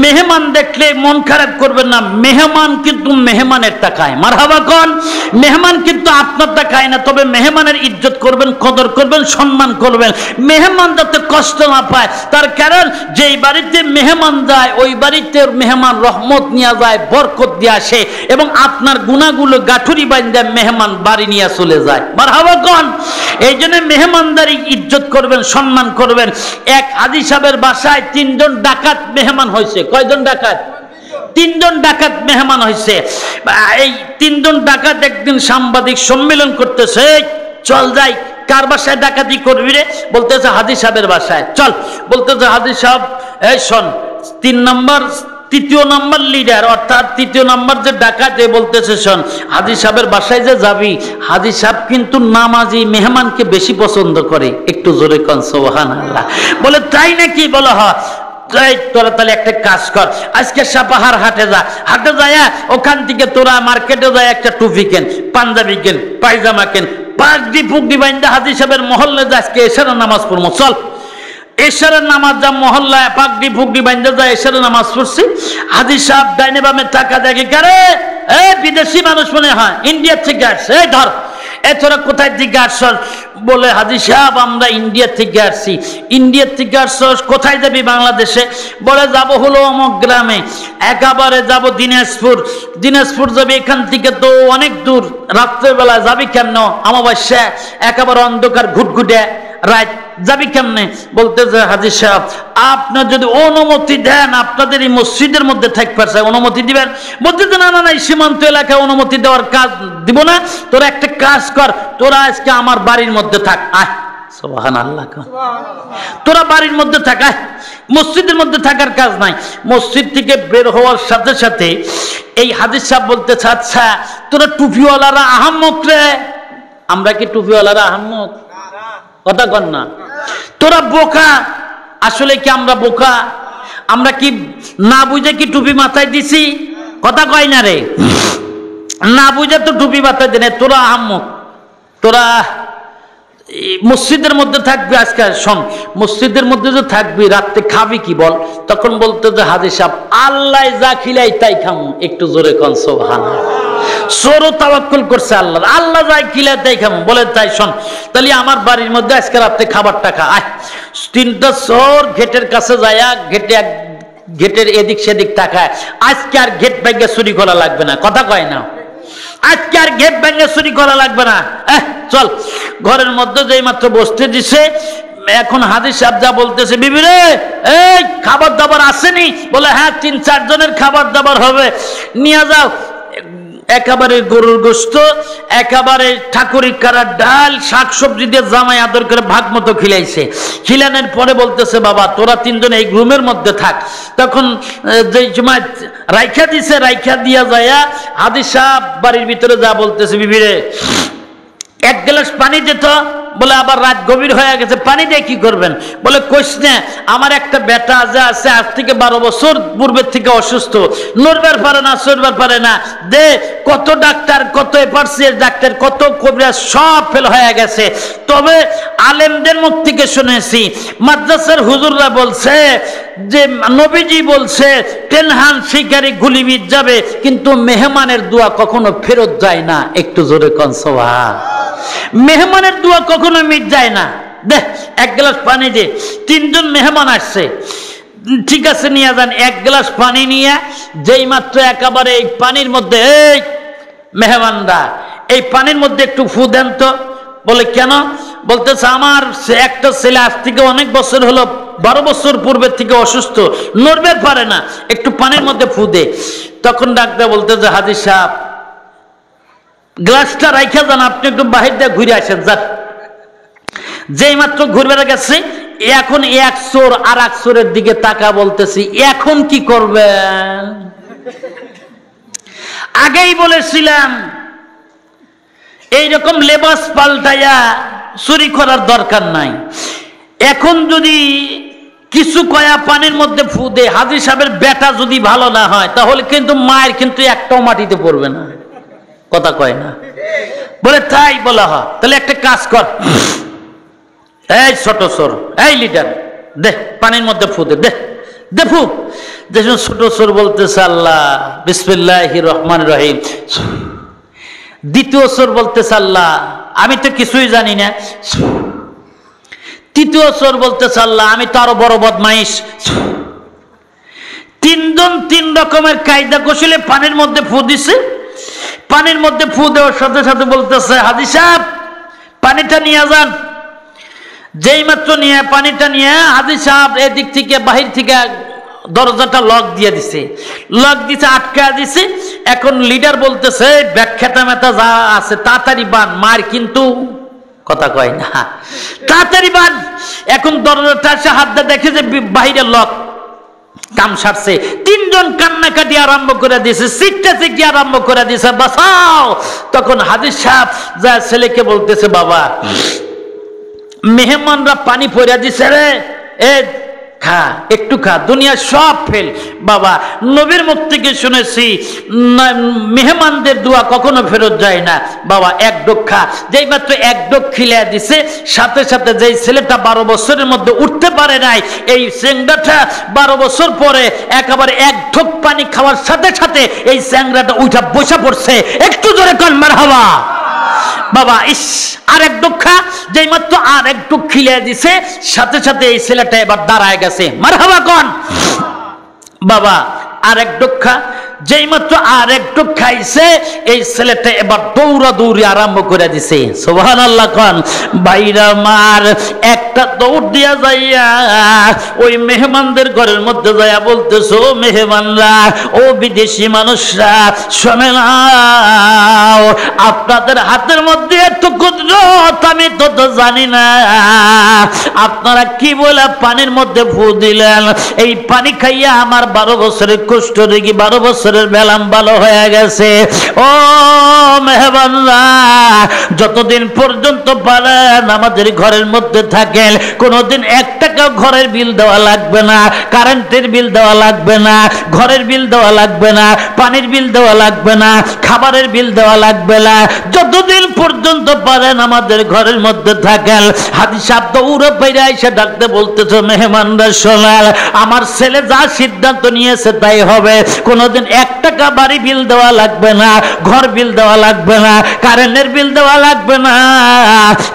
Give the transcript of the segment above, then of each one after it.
মেহমান দেখলে মন খারাপ করবেন না, মেহমান কিন্তু মেহমানের টাকায়, মারহাবা কোন, মেহমান কিন্তু আপনার টাকায় না, তবে মেহমানের ইজ্জত করবেন, কদর করবেন, সম্মান করবেন, মেহমান যাতে কষ্ট না পায়। তার কারণ যেই বাড়িতে মেহমান যায় ওই বাড়িতে মেহমান রহমত নিয়ে যায়, বরকত দিয়ে আসে, এবং আপনার গুনাহগুলো গাঠুরি বাইন্ধা মেহমান বাড়ি নিয়ে চলে যায়, মারহাবা কোন। এই জন্য মেহমানদারি ইজ্জত করবেন, সম্মান করবেন। এক হাজী সাহেবের বাসায় 3 জন ডাকাত মেহমান হয়েছে। কয়জন ডাকাত? 3 জন ডাকাত মেহমান হয়েছে। এই 3 জন ডাকাত একদিন সাংবাদিক সম্মেলন করতেছে, চল যাই, কার বাসায় ডাকাতি করবি রে? বলতেছে হাজী সাহেবের বাসায়। চল, বলতেছে হাজী সাহেব, এই শোন, 3 নম্বর লিডার, অর্থাৎ 3 নম্বর যে ডাকাত, বলতেছে শোন, হাজী সাহেবের বাসায় যে যাবি, হাজী সাহেব কিন্তু নামাজি মেহমানকে বেশি পছন্দ করে। একটু জোরে কোন সুবহানাল্লাহ। বলে তাই নাকি? বলে হ্যাঁ। তোরা তাহলে একটা কাজ কর, আজকে সাপাহার হাটে যা, হাটে যায় ওখান থেকে তোরা মার্কেটে যায় একটা টুপি কেন, পাঞ্জাবি কেন, পায়জামা কেন, পাগড়ি ফুগড়ি বাইন্দা হাজী সাহেবের মহল্লে যা, আজকে এশারের নামাজ পড়বো, চল। এশারের নামাজ যা, মহল্লায় পাগড়ি ফুগড়ি বাইন্দা যায়, এশারের নামাজ পড়ছি। হাজী সাহেব ডাইনে বামে টাকা দেখে, কারে বিদেশি মানুষ মনে হয়, ইন্ডিয়া থেকে আসছে, এই ধর, তোরা কোথায় থেকে আসছ? বলে হাজী সাহেব আমরা ইন্ডিয়া থেকে আসছি। ইন্ডিয়া থেকে আসছ, কোথায় যাবি বাংলাদেশে? বলে যাব হলো অমুক গ্রামে। একেবারে যাব দিনাজপুর। দিনাজপুর যাবি, এখান থেকে তো অনেক দূর, রাত্রেবেলা যাবি কেমন? অমাবস্যা, একেবারে অন্ধকার, ঘুটঘুটে রাত, যাবি কেমনে? বলতে যে হাজী সাহেব আপনার যদি অনুমতি দেন আপনাদের এই মসজিদের মধ্যে থাকতে চাই, অনুমতি দিবেন? বলতে যে না না না, সীমান্ত এলাকায় অনুমতি দেওয়ার কাজ দিব না, তোরা একটা কাজ কর, তোরা আজকে আমার বাড়ির মধ্যে থাক। আয় সুবহানাল্লাহ, তোরা বাড়ির মধ্যে থাক, মসজিদের মধ্যে থাকার কাজ নাই। মসজিদ থেকে বের হওয়ার সাথে সাথে এই হাজী সাহেব বলতেছে, আচ্ছা তোরা টুপিওয়ালারা আহাম্মক রে? আমরা কি টুপিওয়ালারা আহাম্মক? কথা কন না, তোরা বোকা। আসলে কি আমরা বোকা? আমরা কি না বুঝে কি টুপি মাথায় দিছি? কথা কয় না রে, না বুঝে তো টুপি মাথায় দেয়। তোরা আহাম্মক, তোরা মসজিদের মধ্যে থাকবি, আজকে শোন, মসজিদের মধ্যে যে থাকবি, রাত্রে খাবি কি বল? তখন বলতে যে হাজী সাহেব আল্লাহ যা খিলাই তাই খামু। একটু জোরে কোন সুবহানাল্লাহ। চোরও তাওয়াক্কুল করছে আল্লাহ, আল্লাহ যাই খিলাই তাই খামু। বলে তাই শোন, তাহলে আমার বাড়ির মধ্যে আজকে রাত্রে খাবার টাকা আয়। 3টা চোর গেটের কাছে যায়, গেটের এদিক সেদিক তাকায়, আজকে আর গেট ভেঙে চুরি করা লাগবে না। কথা কয় না, আজকে আর গেট ভেঙে চুরি করা লাগবে না। চল, ঘরের মধ্যে যেই মাত্র বসতে দিছে, এখন হাজী সাহেব যা বলতেছে, বিবি রে এই খাবার দাবার আসেনি? বলে হ্যাঁ, 3-4 জনের খাবার দাবার হবে, নিয়ে যাও। একেবারে গরুর গোস্ত, একেবারে ঠাকুরি কারার ডাল, শাকসবজি দিয়ে জামাই আদর করে ভাগ মতো খিলাইছে। খিলানোর পরে বলতেছে, বাবা তোরা 3 জন এই রুমের মধ্যে থাক। তখন যে সময় রাইখা দিছে, রাইখা দিয়া যায় হাজী সাহেব বাড়ির ভিতরে যা বলতেছে, বিবি রে 1 গ্লাস পানি দিত। বলে আবার রাত গভীর হয়ে গেছে, পানি দিয়ে কি করবেন? বলে কইস না, আমার একটা বেটা যা আছে আজ থেকে 12 বছর পূর্বের থেকে অসুস্থ, নড়বার পারে না, চড়বার পারে না। দে, কত ডাক্তার, কত এপার্সিয়াস ডাক্তার, কত কবিরাজ সব ফেল হয়ে গেছে। তবে আলেমদের মুখ থেকে শুনেছি, মাদ্রাসার হুজুররা বলছে যে নবীজি বলছে টেনহান শিকারী গুলিবিদ যাবে, কিন্তু মেহমানের দোয়া কখনো ফেরত যায় না। একটু জোরে কোন সুবহানাল্লাহ। মেহমানের দোয়া কখনো মিট যায় না। দেখ 1 গ্লাস পানি দে, 3 জন মেহমান আসছে, ঠিক আছে নিয়ে যান। 1 গ্লাস পানি নিয়ে যেই মাত্র একেবারে এই পানির মধ্যে, এই মেহমানরা এই পানির মধ্যে একটু ফু দেন তো। বলে কেন? বলতেছে আমার একটা ছেলে আজ থেকে অনেক বছর হলো, 12 বছর পূর্বের থেকে অসুস্থ, নড়বে পারে না, একটু পানির মধ্যে ফু দে। তখন ডাক্তার বলতেছে, হাজী সাহেব গ্লাসটা রাইখা যান, আপনি একটু বাহির দিয়ে ঘুরে আসেন যান। যেই মাত্র ঘুরবে গেছে, এখন এক চোর আর এক চোরের দিকে তাকা, বলতেছি এখন কি করবেন? আগেই বলেছিলাম এইরকম লেবাস পাল্টাইয়া চুরি করার দরকার নাই। এখন যদি কিছু কয়া পানির মধ্যে ফু দে, হাজী সাহেবের বেটা যদি ভালো না হয় তাহলে কিন্তু মায়ের কিন্তু একটাও মাটিতে পড়বে না। কথা কয় না? বলে তাই বলা হয়, তাহলে একটা কাজ কর, এই ছোট চোর, এই লিডার, দে পানির মধ্যে ফু দে, দে দেখো দেখুন, ছোট সোর বলতেছে আল্লাহ বিসমিল্লাহির রহমানির রহিম। দ্বিতীয় সোর বলতেছে আল্লাহ আমি তো কিছুই জানি না। তৃতীয় সোর বলতেছে আল্লাহ আমি তো আরো বড় বদমাইশ। তিনজন তিন রকমের কায়দা কৌশলে পানির মধ্যে ফু দিছে। পানির মধ্যে ফু দেওয়ার সাথে সাথে বলতেছে হাজী সাহেব পানিটা নিয়ে যান। যেই মাত্র নিয়ে পানিটা নিয়ে হাজী সাহেব এদিক থেকে বাহির থেকে দরজাটা লক দিয়ে দিছে, লক দিছে, আটকা দিছে। এখন লিডার বলতেছে ব্যাখ্যাটা মেটা যা আছে তাড়াতাড়ি বান, মার কিন্তু কথা কয় না, তাড়াতাড়ি বান। এখন দরজাটা সে হাত দিয়ে দেখে যে বাহিরে লক, কাম সারছে। তিনজন কান্নাকাটি আরম্ভ করে দিয়েছে, চিৎটা চিঠি আরম্ভ করে দিয়েছে বাঁচাও। তখন হাজী সাহেব যা ছেলেকে বলতেছে বাবা মেহমানরা পানি পড়িয়া দিছে রে, এ খা একটু খা, দুনিয়া সব ফেল। বাবা নবীর মুখ থেকে শুনেছি মেহমানদের দোয়া কখনো ফেরত যায় না। বাবা এক ডোক খা। যেই মাত্র এক ডোক খিলিয়া দিছে সাথে সাথে যেই ছেলেটা 12 বছরের মধ্যে উঠতে পারে নাই, এই চ্যাংড়াটা 12 বছর পরে একেবারে এক ঢোক পানি খাওয়ার সাথে সাথে এই চ্যাংড়াটা উঠা বসে পড়ছে। একটু জোরে কন মারহাবা। বাবা ইস আর এক ডোখা, যেই মাত্র আর এক ডোক খিলে দিছে সাথে সাথে এই ছেলেটা এবার দাঁড়ায় গেছে। মারহাবা কোন বাবা। আর এক ডোখা, যেই মাত্র আর এক ডোক খাইছে এই ছেলেটা এবার দৌড়া দৌড়ি আরম্ভ করে দিছে। সুবহানাল্লাহ কোন ভাইরা মার। একটা দৌড় দিয়া যাইয়া ওই মেহমানদের ঘরের মধ্যে যাইয়া বলতেছো মেহমানরা, ও বিদেশি মানুষরা শুনে নাও, আপনাদের হাতের মধ্যে এত কুদরত আমি তো জানি না। আপনারা কি বলে পানির মধ্যে ফু দিলেন, এই পানি খাইয়া আমার 12 বছরের কষ্ট দেখি 12 বছরের বেলাম ভালো হয়ে গেছে। ও মেহমানরা যতদিন পর্যন্ত পারেন আমাদের ঘরের মধ্যে থাকেন, কোনোদিন 1 টাকা ঘরের বিল দেওয়া লাগবে না, কারেন্টের বিল দেওয়া লাগবে না, ঘরের বিল দেওয়া লাগবে না, পানির বিল দেওয়া লাগবে না, খাবারের বিল দেওয়া লাগবে না। যতদিন পর্যন্ত পারেন আমাদের ঘরের মধ্যে থাকেন। হাজী সাহেব দৌড়ে বাইরে এসে ডাকতে বলতেছে মেহমানরা শোনাল, আমার ছেলে যা সিদ্ধান্ত নিয়েছে তাই হবে। কোনোদিন 1 টাকা বাড়ি বিল দেওয়া লাগবে না, ঘর বিল দেওয়া লাগবে না, কারেন্টের বিল দেওয়া লাগবে না,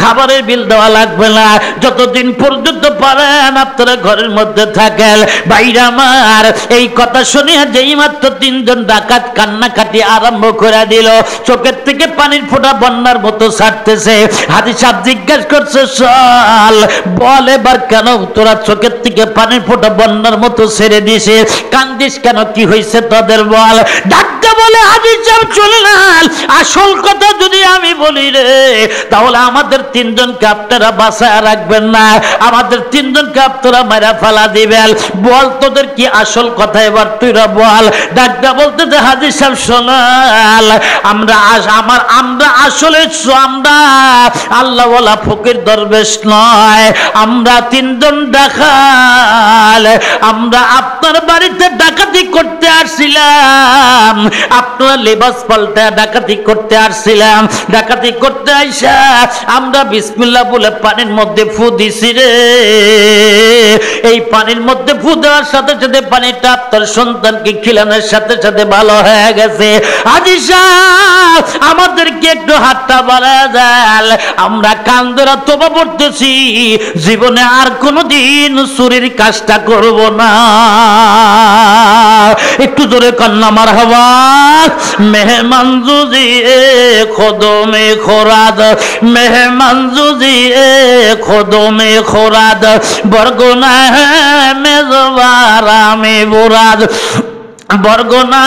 খাবারের বিল দেওয়া লাগবে না। যতদিন পর্যন্ত পারেন আপনারা ঘরের মধ্যে থাকেন। ভাইরা আমার এই কথা শুনিয়া যেই মাত্র 3 জন ডাকাত কান্নাকাটি আরম্ভ করে দিল, চোখের থেকে পানির ফোঁটা বন্যার মতো ছাড়তেছে। হাজী সাহেব জিজ্ঞাসা করছে চল বল এবার কেন তোরা চোখের থেকে পানির ফোঁটা বন্যার মতো ছেড়ে দিছে, কান্দিস কেন, কি হয়েছে তোদের বল। ডাকতে বলে হাজী সাহেব চললেন, আসল কথা যদি আমি বলি রে তাহলে আমাদের 3 জনকে আপনারা বাঁচায় রাখবেন না, আমাদের 3 জনকে আপনারা মারা ফেলা দিবেন। বল তোদের কি আসল কথা এবার তুইরা বল। ডাকতে বলতে যে হাজী সাহেব শোনাল, আমরা আসলে আমরা আল্লাহ ওয়ালা ফকির দরবেশ নয়, আমরা 3 জন ডাকাত। আমরা আপনার বাড়িতে ডাকাতি করতে আসছিলাম, আপনার লেবাস পাল্টা ডাকাতি করতে আসছিলাম। ডাকাতি করতে আইসা আমরা বিসমিল্লাহ বলে পানির মধ্যে ফু দিছি রে। এই পানির মধ্যে ফু দেওয়ার সাথে সাথে পানিটা আপনার সন্তানকে খিলানোর সাথে সাথে ভালো হয়ে গেছে। হাজী সাহেব আমাদেরকে একটু হাতটা বাড়া দেন, আমরা কান ধরে তওবা পড়তেছি, জীবনে আর কোনোদিন চুরির কাজটা করব না। একটু জোরে কান্না মারহাবা। মেহমান জুজি খোদমে খোরাদ, মেহমান জুজি খোদমে খোরাদ, বরগুনা মেজবার আমি বুরাদ, বরগুনা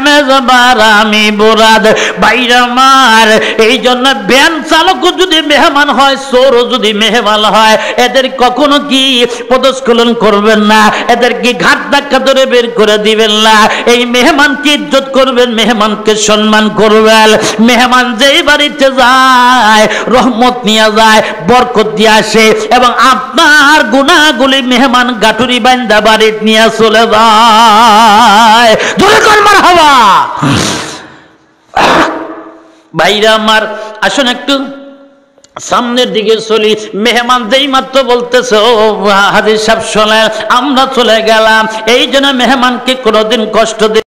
মেজবার আমি বুরাদ। বাইরা মার এই জন্য ভ্যান চালক যদি মেহমান হয়, চোরও যদি মেহমান হয়, এদের কখনো কি পদস্খলন করবেন না, এদেরকে ঘাট ধাক্কা ধরে বের করে দিবেন না। এই মেহমানকে ইজ্জত করবেন, মেহমানকে সম্মান করবেন। মেহমান যেই বাড়িতে যায় রহমত নিয়ে যায়, বরকত দিয়ে আসে, এবং আপনার গুনাহগুলি মেহমান গাঠুরি বান্দা বাড়িতে নিয়ে চলে যায়। জোরে কর মারহাবা। ভাইরা আমার আসুন একটু সামনের দিকে চলি, মেহমান যেই মাত্র বলতেছে ও হাজির সাহেব শোনেন আমরা চলে গেলাম, এই জন্য মেহমানকে কোনোদিন কষ্ট